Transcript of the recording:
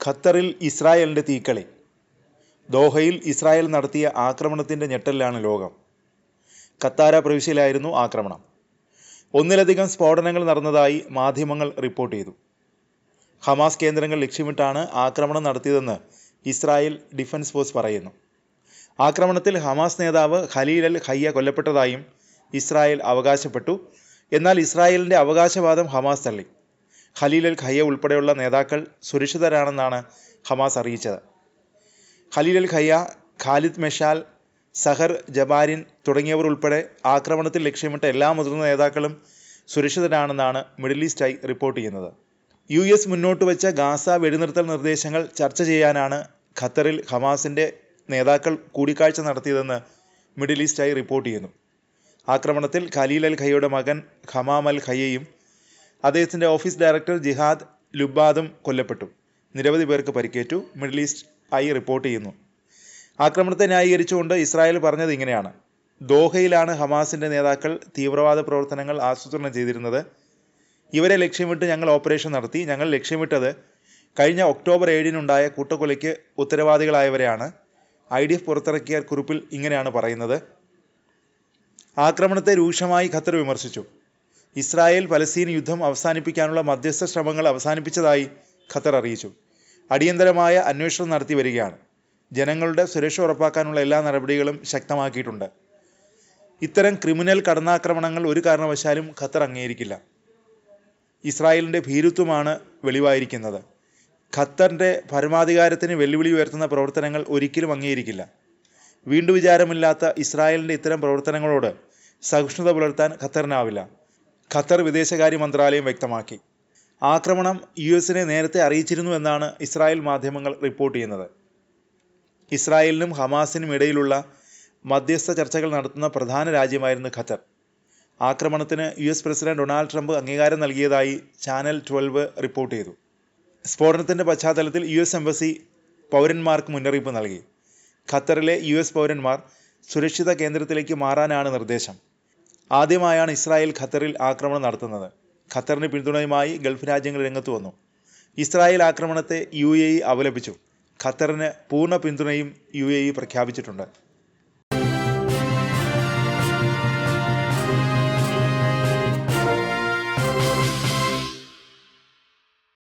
ഖത്തറിൽ ഇസ്രായേലിൻ്റെ തീക്കളി. ദോഹയിൽ ഇസ്രായേൽ നടത്തിയ ആക്രമണത്തിൻ്റെ ഞെട്ടലിലാണ് ലോകം. ഖത്താര പ്രവിശ്യയിലായിരുന്നു ആക്രമണം. ഒന്നിലധികം സ്ഫോടനങ്ങൾ നടന്നതായി മാധ്യമങ്ങൾ റിപ്പോർട്ട് ചെയ്തു. ഹമാസ് കേന്ദ്രങ്ങൾ ലക്ഷ്യമിട്ടാണ് ആക്രമണം നടത്തിയതെന്ന് ഇസ്രായേൽ ഡിഫൻസ് ഫോഴ്സ് പറയുന്നു. ആക്രമണത്തിൽ ഹമാസ് നേതാവ് ഖലീൽ അൽ ഹയ്യ കൊല്ലപ്പെട്ടതായും ഇസ്രായേൽ അവകാശപ്പെട്ടു. എന്നാൽ ഇസ്രായേലിൻ്റെ അവകാശവാദം ഹമാസ് തള്ളി. ഖലീൽ അൽ ഹയ്യ ഉൾപ്പെടെയുള്ള നേതാക്കൾ സുരക്ഷിതരാണെന്നാണ് ഹമാസ് അറിയിച്ചത്. ഖലീൽ അൽ ഹയ്യ, ഖാലിദ് മെഷാൽ, സഹർ ജബാരിൻ തുടങ്ങിയവർ ഉൾപ്പെടെ ആക്രമണത്തിൽ ലക്ഷ്യമിട്ട എല്ലാ മുതിർന്ന നേതാക്കളും സുരക്ഷിതരാണെന്നാണ് മിഡിൽ ഈസ്റ്റ് ഐ റിപ്പോർട്ട് ചെയ്യുന്നത്. US മുന്നോട്ട് വെച്ച ഗാസ വെടിനിർത്തൽ നിർദ്ദേശങ്ങൾ ചർച്ച ചെയ്യാനാണ് ഖത്തറിൽ ഹമാസിൻ്റെ നേതാക്കൾ കൂടിക്കാഴ്ച നടത്തിയതെന്ന് മിഡിൽ ഈസ്റ്റ് ഐ റിപ്പോർട്ട് ചെയ്യുന്നു. ആക്രമണത്തിൽ ഖലീൽ അൽ ഹയ്യയുടെ മകൻ ഹമാം അൽ ഹയ്യയും അദ്ദേഹത്തിൻ്റെ ഓഫീസ് ഡയറക്ടർ ജിഹാദ് ലുബാദും കൊല്ലപ്പെട്ടു. നിരവധി പേർക്ക് പരിക്കേറ്റു. മിഡിൽ ഈസ്റ്റ് ഐ റിപ്പോർട്ട് ചെയ്യുന്നു. ആക്രമണത്തെ ന്യായീകരിച്ചുകൊണ്ട് ഇസ്രായേൽ പറഞ്ഞത് ഇങ്ങനെയാണ്: ദോഹയിലാണ് ഹമാസിൻ്റെ നേതാക്കൾ തീവ്രവാദ പ്രവർത്തനങ്ങൾ ആസൂത്രണം ചെയ്തിരുന്നത്. ഇവരെ ലക്ഷ്യമിട്ട് ഞങ്ങൾ ഓപ്പറേഷൻ നടത്തി. ഞങ്ങൾ ലക്ഷ്യമിട്ടത് കഴിഞ്ഞ ഒക്ടോബർ 7-നുണ്ടായ കൂട്ടക്കൊലയ്ക്ക് ഉത്തരവാദികളായവരെയാണ്. IDF പുറത്തിറക്കിയ കുറിപ്പിൽ ഇങ്ങനെയാണ് പറയുന്നത്. ആക്രമണത്തെ രൂക്ഷമായി ഖത്തർ വിമർശിച്ചു. ഇസ്രായേൽ പലസ്തീൻ യുദ്ധം അവസാനിപ്പിക്കാനുള്ള മധ്യസ്ഥ ശ്രമങ്ങൾ അവസാനിപ്പിച്ചതായി ഖത്തർ അറിയിച്ചു. അടിയന്തരമായ അന്വേഷണം നടത്തി വരികയാണ്. ജനങ്ങളുടെ സുരക്ഷ ഉറപ്പാക്കാനുള്ള എല്ലാ നടപടികളും ശക്തമാക്കിയിട്ടുണ്ട്. ഇത്തരം ക്രിമിനൽ കടന്നാക്രമണങ്ങൾ ഒരു കാരണവശാലും ഖത്തർ അംഗീകരിക്കില്ല. ഇസ്രായേലിൻ്റെ ഭീരുത്വമാണ് വെളിവായിരിക്കുന്നത്. ഖത്തറിൻ്റെ പരമാധികാരത്തിന് വെല്ലുവിളി ഉയർത്തുന്ന പ്രവർത്തനങ്ങൾ ഒരിക്കലും അംഗീകരിക്കില്ല. വീണ്ടും വിചാരമില്ലാത്ത ഇസ്രായേലിൻ്റെ ഇത്തരം പ്രവർത്തനങ്ങളോട് സഹിഷ്ണുത പുലർത്താൻ ഖത്തറിനാവില്ല. ഖത്തർ വിദേശകാര്യ മന്ത്രാലയം വ്യക്തമാക്കി. ആക്രമണം US-നെ നേരത്തെ അറിയിച്ചിരുന്നു എന്നാണ് ഇസ്രായേൽ മാധ്യമങ്ങൾ റിപ്പോർട്ട് ചെയ്യുന്നത്. ഇസ്രായേലിനും ഹമാസിനും ഇടയിലുള്ള മധ്യസ്ഥ ചർച്ചകൾ നടത്തുന്ന പ്രധാന രാജ്യമായിരുന്നു ഖത്തർ. ആക്രമണത്തിന് US പ്രസിഡന്റ് ഡൊണാൾഡ് ട്രംപ് അംഗീകാരം നൽകിയതായി ചാനൽ 12 റിപ്പോർട്ട് ചെയ്തു. സ്ഫോടനത്തിൻ്റെ പശ്ചാത്തലത്തിൽ US എംബസി പൗരന്മാർക്ക് മുന്നറിയിപ്പ് നൽകി. ഖത്തറിലെ US പൗരന്മാർ സുരക്ഷിത കേന്ദ്രത്തിലേക്ക് മാറാനാണ് നിർദ്ദേശം. ആദ്യമായാണ് ഇസ്രായേൽ ഖത്തറിൽ ആക്രമണം നടത്തുന്നത്. ഖത്തറിന് പിന്തുണയുമായി ഗൾഫ് രാജ്യങ്ങൾ രംഗത്ത് വന്നു. ഇസ്രായേൽ ആക്രമണത്തെ UAE അപലപിച്ചു. ഖത്തറിന് പൂർണ്ണ പിന്തുണയും UAE പ്രഖ്യാപിച്ചിട്ടുണ്ട്.